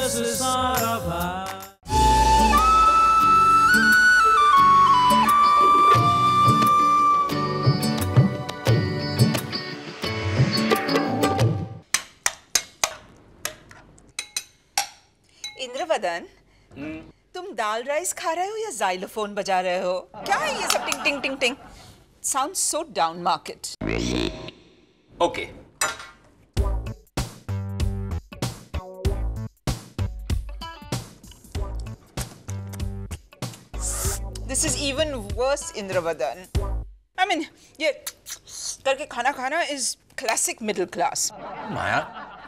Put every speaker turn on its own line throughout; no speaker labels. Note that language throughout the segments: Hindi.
是沙巴。
इंद्रवदन, तुम दाल राइस खा रहे हो या जाइलोफोन बजा रहे हो? क्या है ये सब टिंग टिंग टिंग टिंग? Sounds so down market.
Okay.
This is even worse, Indravadan. I mean, ये करके खाना खाना is classic middle class.
माया,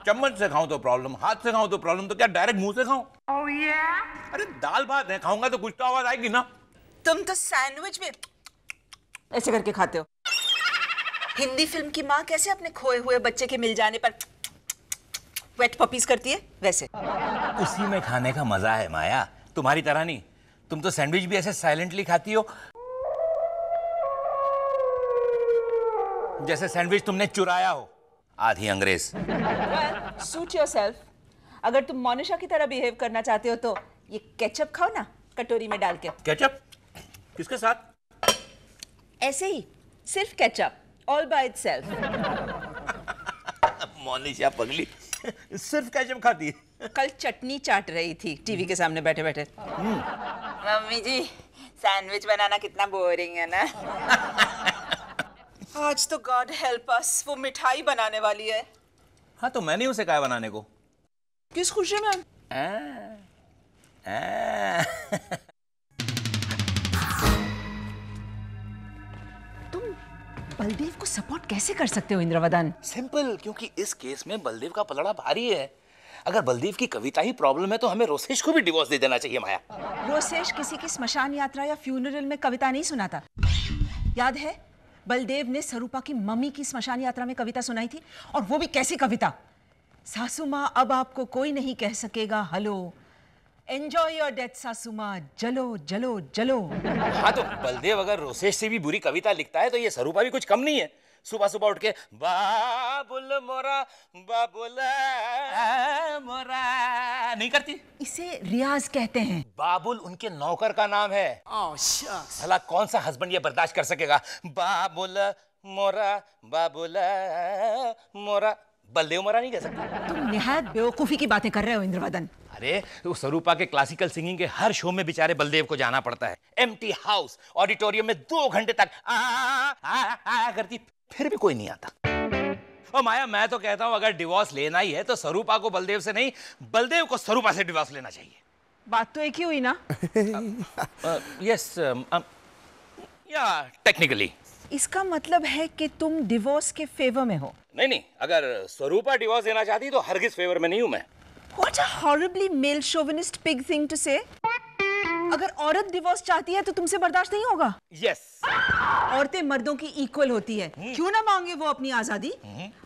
चम्मच से खाऊं तो प्रॉब्लम, हाथ से खाऊं तो प्रॉब्लम, तो क्या डायरेक्ट मुंह से खाऊं?
Oh yeah?
अरे दाल भात है, खाऊंगा तो कुछ तो आवाज आएगी ना।
तुम तो सैंडविच में ऐसे करके खाते हो। हिंदी फिल्म की माँ कैसे अपने खोए हुए बच्चे के मिल जाने पर वेट पपीज करती है, वैसे।
उसी में खाने का मजा है माया, तुम्हारी तरह नहीं। तुम तो सैंडविच भी ऐसे साइलेंटली खाती हो जैसे सैंडविच तुमने चुराया हो। आधी अंग्रेज।
Suit yourself. अगर तुम मोनिशा की तरह बिहेव करना चाहते हो तो ये केचप खाओ ना, कटोरी में डाल के।
केचप? किसके साथ?
ऐसे ही, सिर्फ ketchup, all by itself.
Monisha पगली सिर्फ केचप खाती है।
कल चटनी चाट रही थी टीवी के सामने बैठे बैठे। मम्मी जी, सैंडविच बनाना कितना बोरिंग है ना। आज तो गॉड हेल्प अस, वो मिठाई बनाने वाली है।
हाँ तो मैंने उसे कहा बनाने को।
किस खुशी में? तुम बलदेव को सपोर्ट कैसे कर सकते हो इंद्रवदन?
सिंपल, क्योंकि इस केस में बलदेव का पलड़ा भारी है। अगर बलदेव की कविता ही प्रॉब्लम है तो हमें रोसेश को भी डिवोर्स दे देना चाहिए माया।
रोसेश किसी की स्मशान यात्रा या फ्यूनरल में कविता नहीं सुनाता। याद है, बलदेव ने स्वरूपा की मम्मी की स्मशान यात्रा में कविता सुनाई थी, और वो भी कैसी कविता? सासू माँ अब आपको कोई नहीं कह सकेगा हेलो, एंजॉय योर डेथ सासू माँ, जलो जलो जलो।
हाँ तो बलदेव अगर रोसेश से भी बुरी कविता लिखता है तो ये स्वरूपा भी कुछ कम नहीं है। सुबह सुबह उठ के बाबुल मोरा बाबुल मोरा नहीं करती।
इसे रियाज कहते हैं।
बाबुल उनके नौकर का नाम है। भला कौन सा हस्बैंड ये बर्दाश्त कर सकेगा? बाबुल मोरा बाबुल मोरा, बलदेव मोरा नहीं कह सकता।
तुम निहायत बेवकूफी की बातें कर रहे हो इंद्रवदन।
अरे वो स्वरूपा के क्लासिकल सिंगिंग के हर शो में बेचारे बलदेव को जाना पड़ता है। एम्प्टी हाउस ऑडिटोरियम में 2 घंटे तक आ करती, फिर भी कोई नहीं आता। और माया, मैं तो कहता हूं अगर डिवोर्स लेना ही है तो स्वरूपा को बलदेव से नहीं, बलदेव को स्वरूपा से डिवोर्स लेना चाहिए।
बात तो एक ही हुई ना?
यस, या टेक्निकली।
इसका मतलब है कि तुम डिवोर्स के फेवर में हो?
नहीं नहीं, अगर स्वरूपा डिवोर्स देना चाहती तो हरगिज फेवर में नहीं हूं मैं।
What a horribly male chauvinist pig thing to say. अगर औरत डिवोर्स चाहती है तो तुमसे बर्दाश्त नहीं होगा?
Yes.
औरतें मर्दों की इक्वल होती है, क्यों ना मांगे वो अपनी आजादी?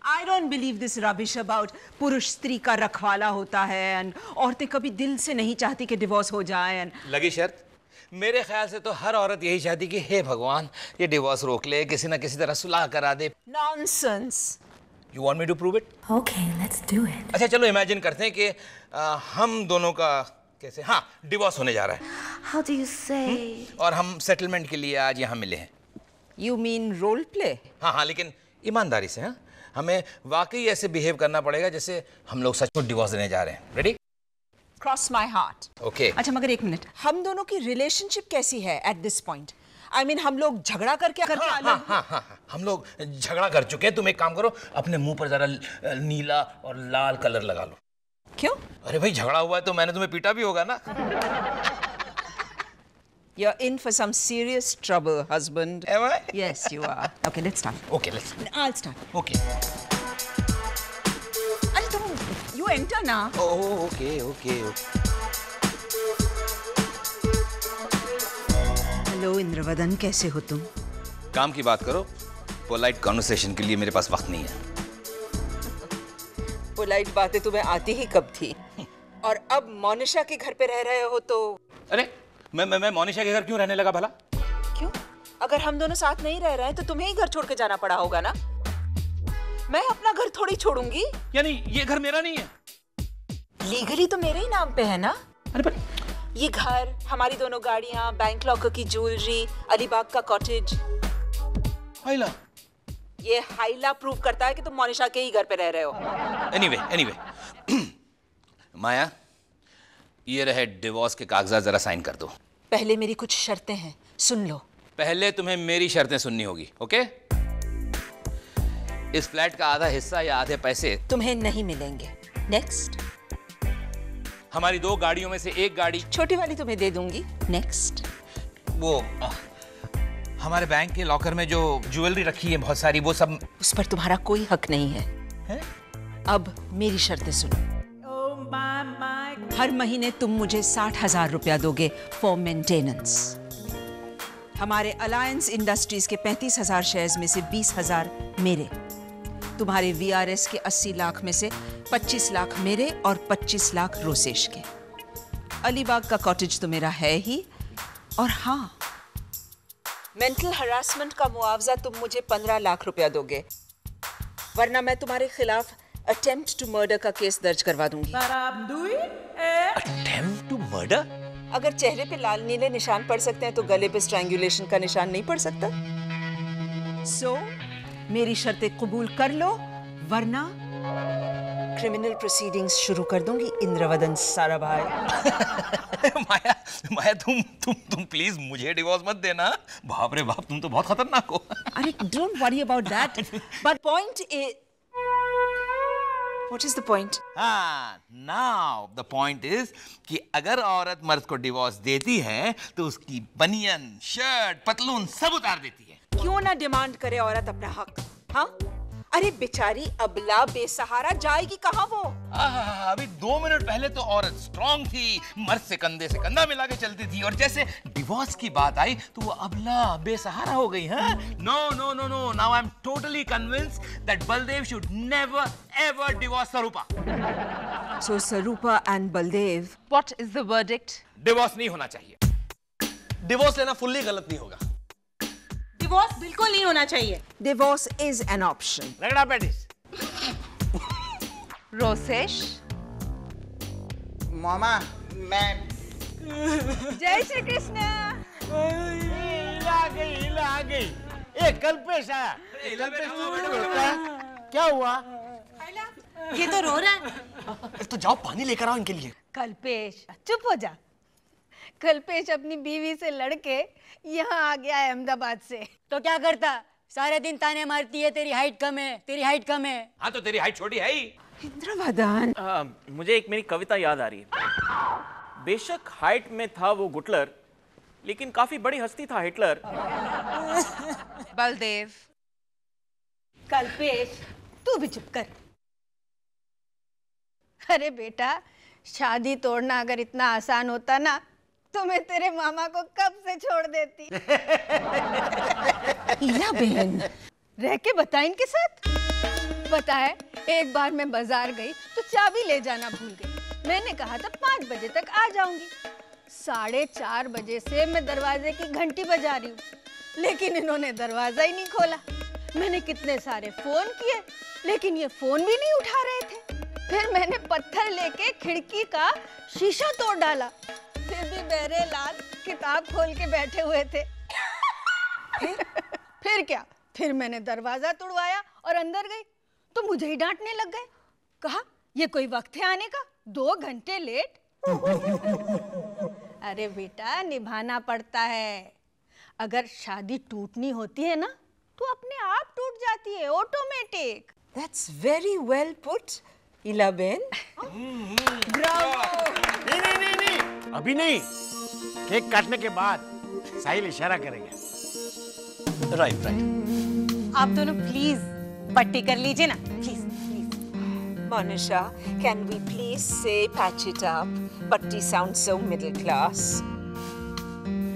I don't believe this rubbish about पुरुष स्त्री का रखवाला होता है and औरतें कभी दिल से नहीं चाहती कि डिवोर्स हो जाए।
लगी शर्त? मेरे ख्याल से तो हर औरत यही चाहती कि हे भगवान ये डिवोर्स रोक ले, किसी ना किसी तरह सुलह करा दे।
Nonsense.
You want me to prove it?
Okay, let's do it.
अच्छा चलो इमेजिन करते हैं कि हम दोनों का कैसे, हाँ, डिवोर्स होने जा रहा है।
How do you say?
और हम सेटलमेंट के लिए आज यहाँ मिले हैं।
You mean role play?
हाँ हाँ, लेकिन ईमानदारी से। हाँ, हमें वाकई ऐसे बिहेव करना पड़ेगा जैसे हम लोग सचमुच डिवोर्स देने जा रहे हैं। Ready?
Cross my heart.
Okay.
अच्छा मगर एक मिनट, हम दोनों की रिलेशनशिप कैसी है at this point? I mean, हम लोग झगड़ा करके
हाँ, हम लोग झगड़ा कर चुके हैं। तुम एक काम करो, अपने मुंह पर जरा नीला और लाल कलर लगा लो।
क्यों?
अरे भाई झगड़ा हुआ है तो मैंने तुम्हें पीटा भी होगा ना।
You're in for some serious trouble, husband.
Am I?
Yes, you are. Okay, let's start.
Okay, let's.
I'll start.
Okay.
अरे तुम, you enter ना.
Oh, okay.
हेलो इंद्रवदन, कैसे हो तुम?
काम की बात करो, पोलाइट कॉन्वर्सेशन के लिए मेरे पास वक्त नहीं है।
पोलाइट बातें तुम्हें आती ही कब थी? और अब मोनिशा के घर पे रह रहे हो तो?
अरे मैं मोनिशा के घर क्यों रहने लगा भला?
क्यों? अगर हम दोनों साथ नहीं रह रहे हैं तो तुम्हें ही घर छोड़ के जाना पड़ा होगा ना? मैं अपना घर थोड़ी छोड़ूंगी।
यानी ये घर मेरा नहीं है?
लीगली तो मेरे ही नाम पे है ना?
अरे पर
ये घर, हमारी दोनों गाड़ियां, बैंक लॉकर की ज्वेलरी, अलीबाग का कॉटेज।
हाइला।
ये हाइला प्रूव करता है कि तुम मोनिशा के ही घर पे रह रहे हो।
एनीवे माया, ये रहे डिवोर्स के कागजात, जरा साइन कर दो।
पहले मेरी कुछ शर्तें हैं, सुन लो।
पहले तुम्हें मेरी शर्तें सुननी होगी, ओके? इस फ्लैट का आधा हिस्सा या आधे पैसे
तुम्हें नहीं मिलेंगे। नेक्स्ट।
हमारी 2 गाड़ियों में से एक गाड़ी,
छोटी वाली तुम्हें दे दूंगी। नेक्स्ट।
वो हमारे बैंक के लॉकर में जो ज्वेलरी रखी है बहुत सारी, वो सब।
उस पर तुम्हारा कोई हक नहीं है। अब मेरी शर्तें सुनो। हर महीने तुम मुझे 60,000 रुपया दोगे फॉर मेंटेनेंस। हमारे अलायंस इंडस्ट्रीज के 35,000 शेयर्स में से 20,000 मेरे। तुम्हारे वीआरएस के 80 लाख में से 25 लाख मेरे और 25 लाख रोसेश के। अलीबाग का कॉटेज तो मेरा है ही। और हाँ, मेंटल हरासमेंट का मुआवजा तुम मुझे 15 लाख रुपया दोगे, वरना मैं तुम्हारे खिलाफ अटेम्प्ट टू मर्डर का केस दर्ज करवा दूंगी।
Attempt to murder?
अगर चेहरे पे लाल नीले निशान पड़ सकते हैं तो गले पे स्ट्रैंगुलेशन का निशान नहीं पड़ सकता? सो मेरी शर्तें कबूल कर लो, वरना क्रिमिनल प्रोसीडिंग्स शुरू कर दूंगी इंद्रवदन साराभाई।
माया तुम प्लीज मुझे डिवोर्स मत देना। बाप रे बाप, तुम तो बहुत खतरनाक हो।
अरे don't worry about that, but point is, what is the point?
Now the point is कि अगर औरत मर्द को डिवोर्स देती है तो उसकी बनियन, शर्ट, पतलून सब उतार देती है।
क्यों ना डिमांड करे औरत अपना हक? हाँ, अरे बेचारी अबला बेसहारा जाएगी कहाँ वो?
अभी 2 मिनट पहले तो औरत स्ट्रांग थी, मर्द से कंधा मिला के चलती थी, और जैसे डिवोर्स की बात आई तो वो अबला बेसहारा हो गई। हाँ, no, now I am totally convinced that Baldev should never ever divorce Swarupa.
So Sarupa and Baldev, what is the verdict?
Divorce नहीं होना चाहिए।
डिवोर्स लेना फुल्ली गलत नहीं होगा।
डिवोर्स बिल्कुल नहीं होना चाहिए।
Divorce is an option.
रगड़ा पैटिस।
रोसेश,
मामा, मैं
जय श्री कृष्ण।
हिला गई। ए कल्पेश आया। क्या हुआ?
ये तो रो रहा है।
तो जाओ पानी लेकर आओ इनके लिए।
कल्पेश चुप हो जा। कल्पेश अपनी बीवी से लड़के यहाँ आ गया है अहमदाबाद से।
तो क्या करता? सारे दिन ताने मारती है तेरी हाइट कम है, तेरी हाइट कम है।
हाँ तो तेरी हाइट छोटी है ही।
इंद्रवदन,
मुझे एक मेरी कविता याद आ रही है। बेशक हाइट में था वो गुटलर, लेकिन काफी बड़ी हस्ती था हिटलर।
बलदेव,
कल्पेश तू भी चुप कर। अरे बेटा, शादी तोड़ना अगर इतना आसान होता ना तो मैं तेरे मामा को कब से छोड़ देती।
हीला बहन,
रह के बता इनके साथ। पता है, एक बार मैं बाजार गई तो चाबी ले जाना भूल गई। मैंने कहा था 5 बजे तक आ जाऊंगी। 4:30 बजे से मैं दरवाजे की घंटी बजा रही हूँ, लेकिन इन्होंने दरवाजा ही नहीं खोला। मैंने कितने सारे फोन किए, लेकिन ये फोन भी नहीं उठा रहे थे। फिर मैंने पत्थर लेके खिड़की का शीशा तोड़ डाला, फिर भी बहरे लाल किताब खोल के बैठे हुए थे। फिर क्या, फिर मैंने दरवाजा तोड़वाया और अंदर गई तो मुझे ही डांटने लग गए। कहा ये कोई वक्त है आने का, 2 घंटे लेट। अरे बेटा, निभाना पड़ता है। अगर शादी टूटनी होती है ना तो अपने आप टूट जाती है, automatic.
that's very well put, हीला बहन।
नहीं, अभी नहीं। केक काटने के बाद साहिल इशारा करेंगे।
राइट।
आप दोनों प्लीज पट्टी कर लीजिए ना, please please.
Monisha, can we please say patch it up? Patti sounds so middle class.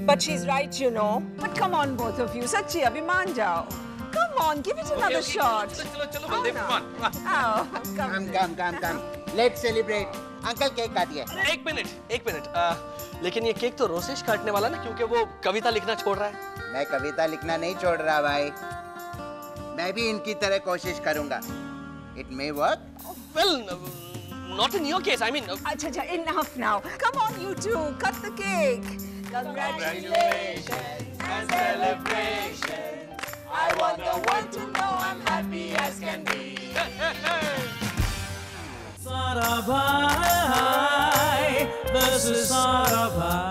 But she's right, you know. But come on, both of you. सच्ची अभी मान जाओ. Come on, give it another shot.
चलो Baldev,
come. Let's celebrate. Uncle cake काटिए।
एक मिनट। लेकिन ये केक तो रोसेश काटने वाला ना, क्योंकि वो कविता लिखना छोड़ रहा है।
मैं कविता लिखना नहीं छोड़ रहा भाई। मैं भी इनकी तरह कोशिश करूंगा। It may work.
Well, not in your case. I mean,
अच्छा, enough now. Come on, you two, cut the cake. Congratulations and celebrations. I want the world to know I'm happy as can be.
Sarabhai, this is Sarabhai.